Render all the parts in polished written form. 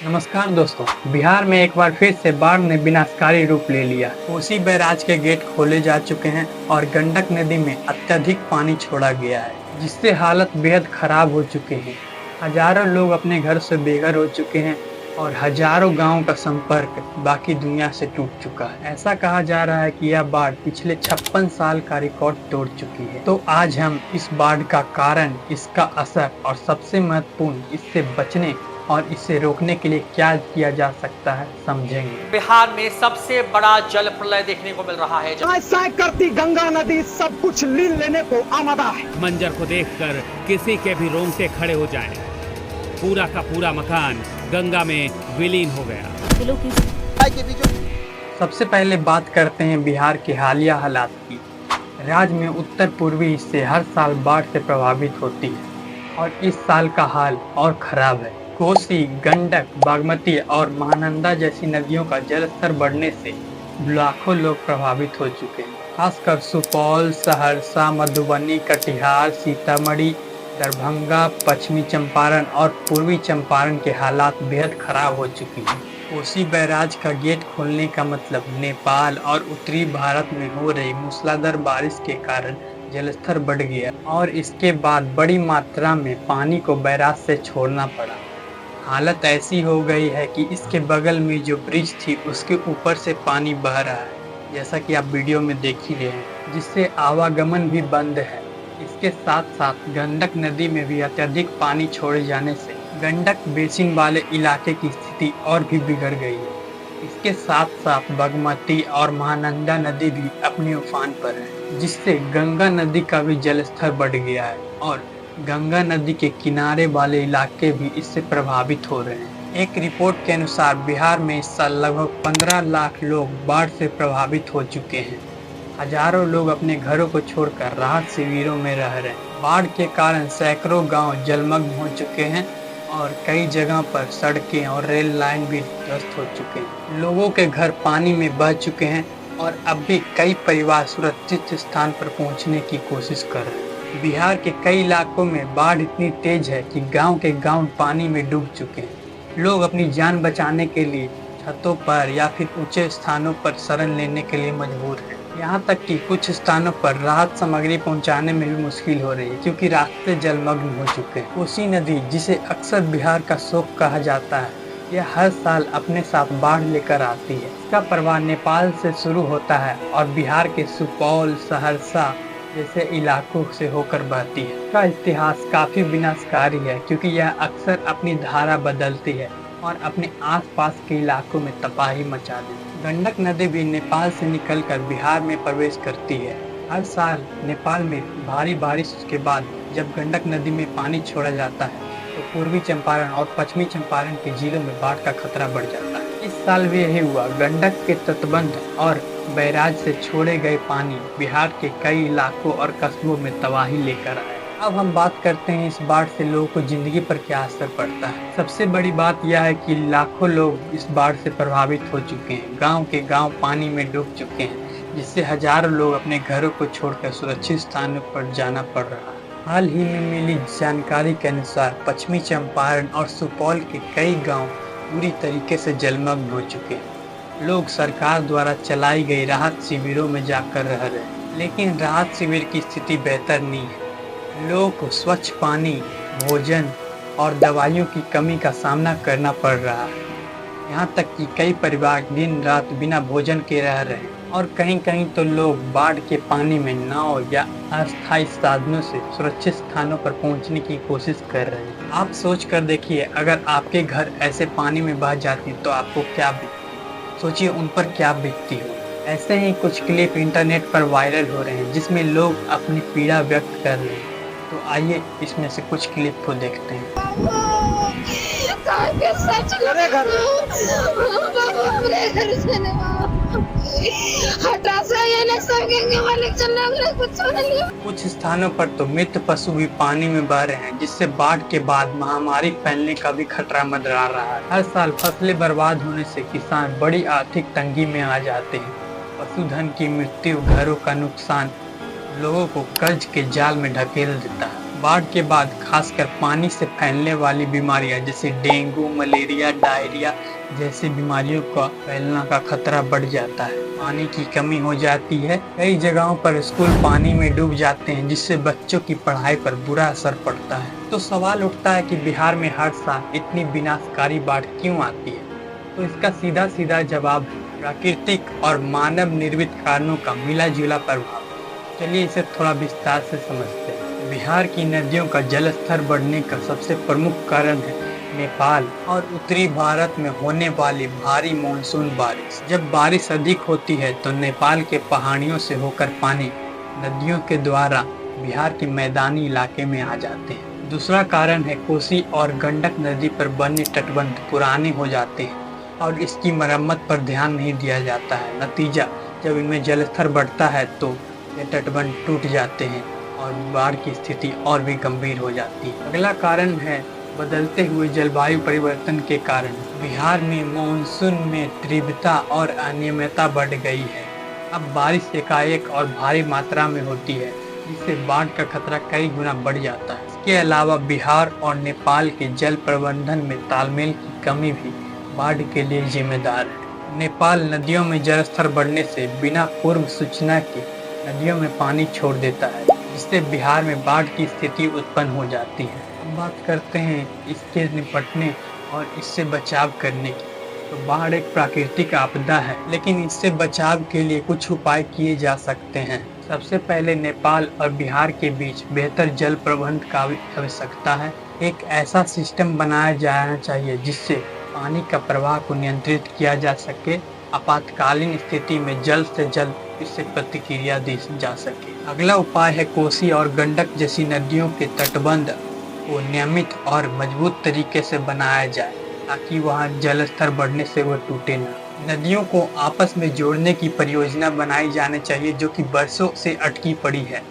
नमस्कार दोस्तों। बिहार में एक बार फिर से बाढ़ ने विनाशकारी रूप ले लिया। कोसी बैराज के गेट खोले जा चुके हैं और गंडक नदी में अत्यधिक पानी छोड़ा गया है, जिससे हालत बेहद खराब हो चुके हैं। हजारों लोग अपने घर से बेघर हो चुके हैं और हजारों गांवों का संपर्क बाकी दुनिया से टूट चुका है। ऐसा कहा जा रहा है कि यह बाढ़ पिछले 56 साल का रिकॉर्ड तोड़ चुकी है। तो आज हम इस बाढ़ का कारण, इसका असर और सबसे महत्वपूर्ण इससे बचने और इसे रोकने के लिए क्या किया जा सकता है समझेंगे। बिहार में सबसे बड़ा जल प्रलय देखने को मिल रहा है। ऐसा करती गंगा नदी सब कुछ लीन लेने को आमादा है। मंजर को देखकर किसी के भी रोंगटे खड़े हो जाएं। पूरा का पूरा मकान गंगा में विलीन हो गया। सबसे पहले बात करते हैं बिहार के हालिया हालात की। राज्य में उत्तर पूर्वी हिस्से हर साल बाढ़ से प्रभावित होती है और इस साल का हाल और खराब है। कोसी, गंडक, बागमती और महानंदा जैसी नदियों का जलस्तर बढ़ने से लाखों लोग प्रभावित हो चुके हैं। खासकर सुपौल, सहरसा, मधुबनी, कटिहार, सीतामढ़ी, दरभंगा, पश्चिमी चंपारण और पूर्वी चंपारण के हालात बेहद खराब हो चुकी हैं। कोसी बैराज का गेट खोलने का मतलब नेपाल और उत्तरी भारत में हो रही मूसलाधार बारिश के कारण जलस्तर बढ़ गया और इसके बाद बड़ी मात्रा में पानी को बैराज से छोड़ना पड़ा। हालत ऐसी हो गई है कि इसके बगल में जो ब्रिज थी उसके ऊपर से पानी बह रहा है, जैसा कि आप वीडियो में देख ही रहे हैं, जिससे आवागमन भी बंद है। इसके साथ साथ गंडक नदी में भी अत्यधिक पानी छोड़े जाने से गंडक बेसिन वाले इलाके की स्थिति और भी बिगड़ गई है। इसके साथ साथ बागमती और महानंदा नदी भी अपने उफान पर है, जिससे गंगा नदी का भी जलस्तर बढ़ गया है और गंगा नदी के किनारे वाले इलाके भी इससे प्रभावित हो रहे हैं। एक रिपोर्ट के अनुसार बिहार में इस साल लगभग 15 लाख लोग बाढ़ से प्रभावित हो चुके हैं। हजारों लोग अपने घरों को छोड़कर राहत शिविरों में रह रहे हैं। बाढ़ के कारण सैकड़ों गांव जलमग्न हो चुके हैं और कई जगह पर सड़कें और रेल लाइन भी ध्वस्त हो चुके हैं। लोगों के घर पानी में बह चुके हैं और अब भी कई परिवार सुरक्षित स्थान पर पहुंचने की कोशिश कर रहे हैं। बिहार के कई इलाकों में बाढ़ इतनी तेज है कि गांव के गांव पानी में डूब चुके हैं। लोग अपनी जान बचाने के लिए छतों पर या फिर ऊंचे स्थानों पर शरण लेने के लिए मजबूर हैं। यहाँ तक कि कुछ स्थानों पर राहत सामग्री पहुँचाने में भी मुश्किल हो रही है, क्योंकि रास्ते जलमग्न हो चुके हैं। कोसी नदी, जिसे अक्सर बिहार का शोक कहा जाता है, यह हर साल अपने साथ बाढ़ लेकर आती है। इसका प्रवाह नेपाल से शुरू होता है और बिहार के सुपौल, सहरसा जैसे इलाकों से होकर बहती है। इसका इतिहास काफी विनाशकारी है, क्योंकि यह अक्सर अपनी धारा बदलती है और अपने आसपास के इलाकों में तबाही मचा देती है। गंडक नदी भी नेपाल से निकलकर बिहार में प्रवेश करती है। हर साल नेपाल में भारी बारिश के बाद जब गंडक नदी में पानी छोड़ा जाता है तो पूर्वी चंपारण और पश्चिमी चंपारण के जिलों में बाढ़ का खतरा बढ़ जाता है। इस साल भी यही हुआ। गंडक के तटबंध और बैराज से छोड़े गए पानी बिहार के कई इलाकों और कस्बों में तबाही लेकर आए। अब हम बात करते हैं इस बाढ़ से लोगों को जिंदगी पर क्या असर पड़ता है। सबसे बड़ी बात यह है कि लाखों लोग इस बाढ़ से प्रभावित हो चुके हैं। गांव के गांव पानी में डूब चुके हैं, जिससे हजारों लोग अपने घरों को छोड़कर सुरक्षित स्थानों पर जाना पड़ रहा है। हाल ही में मिली जानकारी के अनुसार पश्चिमी चंपारण और सुपौल के कई गाँव पूरी तरीके से जलमग्न हो चुके हैं। लोग सरकार द्वारा चलाई गई राहत शिविरों में जाकर रह रहे हैं, लेकिन राहत शिविर की स्थिति बेहतर नहीं है। लोगों को स्वच्छ पानी, भोजन और दवाइयों की कमी का सामना करना पड़ रहा है। यहाँ तक कि कई परिवार दिन रात बिना भोजन के रह रहे हैं और कहीं कहीं तो लोग बाढ़ के पानी में नाव या अस्थायी साधनों से सुरक्षित स्थानों पर पहुँचने की कोशिश कर रहे हैं। आप सोच कर देखिए, अगर आपके घर ऐसे पानी में बह जाती तो आपको क्या बीतती। सोचिए उन पर क्या बीतती हो। ऐसे ही कुछ क्लिप इंटरनेट पर वायरल हो रहे हैं, जिसमें लोग अपनी पीड़ा व्यक्त कर रहे हैं। तो आइए इसमें से कुछ क्लिप को देखते हैं। कुछ स्थानों पर तो मृत पशु भी पानी में बह रहे हैं, जिससे बाढ़ के बाद महामारी फैलने का भी खतरा मंडरा रहा है। हर साल फसलें बर्बाद होने से किसान बड़ी आर्थिक तंगी में आ जाते हैं। पशुधन की मृत्यु, घरों का नुकसान लोगों को कर्ज के जाल में ढकेल देता है। बाढ़ के बाद खासकर पानी से फैलने वाली बीमारियां जैसे डेंगू, मलेरिया, डायरिया जैसी बीमारियों का फैलने का खतरा बढ़ जाता है। पानी की कमी हो जाती है, कई जगहों पर स्कूल पानी में डूब जाते हैं जिससे बच्चों की पढ़ाई पर बुरा असर पड़ता है। तो सवाल उठता है कि बिहार में हर साल इतनी विनाशकारी बाढ़ क्यों आती है? तो इसका सीधा सीधा जवाब है प्राकृतिक और मानव निर्मित कारणों का मिला जुला प्रभाव। चलिए इसे थोड़ा विस्तार से समझते हैं। बिहार की नदियों का जल स्तर बढ़ने का सबसे प्रमुख कारण है नेपाल और उत्तरी भारत में होने वाली भारी मानसून बारिश। जब बारिश अधिक होती है तो नेपाल के पहाड़ियों से होकर पानी नदियों के द्वारा बिहार के मैदानी इलाके में आ जाते हैं। दूसरा कारण है कोसी और गंडक नदी पर बने तटबंध पुराने हो जाते हैं और इसकी मरम्मत पर ध्यान नहीं दिया जाता है। नतीजा, जब इनमें जलस्तर बढ़ता है तो ये तटबंध टूट जाते हैं और बाढ़ की स्थिति और भी गंभीर हो जाती है। अगला कारण है बदलते हुए जलवायु परिवर्तन के कारण बिहार में मानसून में तीव्रता और अनियमितता बढ़ गई है। अब बारिश एकाएक और भारी मात्रा में होती है जिससे बाढ़ का खतरा कई गुना बढ़ जाता है। इसके अलावा बिहार और नेपाल के जल प्रबंधन में तालमेल की कमी भी बाढ़ के लिए जिम्मेदार है। नेपाल नदियों में जलस्तर बढ़ने से बिना पूर्व सूचना के नदियों में पानी छोड़ देता है जिससे बिहार में बाढ़ की स्थिति उत्पन्न हो जाती है। अब बात करते हैं इसके निपटने और इससे बचाव करने की। तो बाढ़ एक प्राकृतिक आपदा है, लेकिन इससे बचाव के लिए कुछ उपाय किए जा सकते हैं। सबसे पहले नेपाल और बिहार के बीच बेहतर जल प्रबंधन का आवश्यकता है। एक ऐसा सिस्टम बनाया जाना चाहिए जिससे पानी का प्रवाह को नियंत्रित किया जा सके। आपातकालीन स्थिति में जल्द से जल्द इससे प्रतिक्रिया दी जा सके। अगला उपाय है कोसी और गंडक जैसी नदियों के तटबंध को नियमित और मजबूत तरीके से बनाया जाए ताकि वहां जल स्तर बढ़ने से वह टूटे न। नदियों को आपस में जोड़ने की परियोजना बनाई जानी चाहिए जो कि बरसों से अटकी पड़ी है।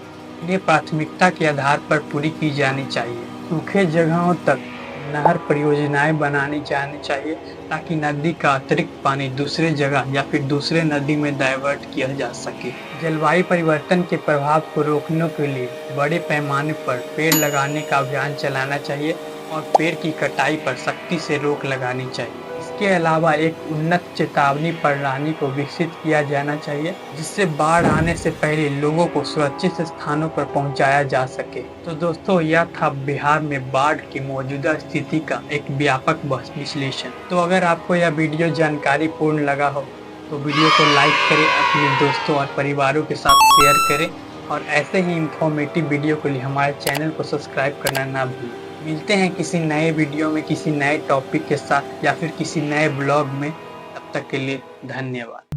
ये प्राथमिकता के आधार पर पूरी की जानी चाहिए। सूखे जगहों तक नहर परियोजनाएं बनानी जानी चाहिए ताकि नदी का अतिरिक्त पानी दूसरे जगह या फिर दूसरे नदी में डाइवर्ट किया जा सके। जलवायु परिवर्तन के प्रभाव को रोकने के लिए बड़े पैमाने पर पेड़ लगाने का अभियान चलाना चाहिए और पेड़ की कटाई पर सख्ती से रोक लगानी चाहिए। इसके अलावा एक उन्नत चेतावनी प्रणाली को विकसित किया जाना चाहिए जिससे बाढ़ आने से पहले लोगों को सुरक्षित स्थानों पर पहुंचाया जा सके। तो दोस्तों, यह था बिहार में बाढ़ की मौजूदा स्थिति का एक व्यापक विश्लेषण। तो अगर आपको यह वीडियो जानकारी पूर्ण लगा हो तो वीडियो को लाइक करें, अपने दोस्तों और परिवारों के साथ शेयर करें और ऐसे ही इंफॉर्मेटिव वीडियो के लिए हमारे चैनल को सब्सक्राइब करना ना भूलें। मिलते हैं किसी नए वीडियो में किसी नए टॉपिक के साथ या फिर किसी नए ब्लॉग में। तब तक के लिए धन्यवाद।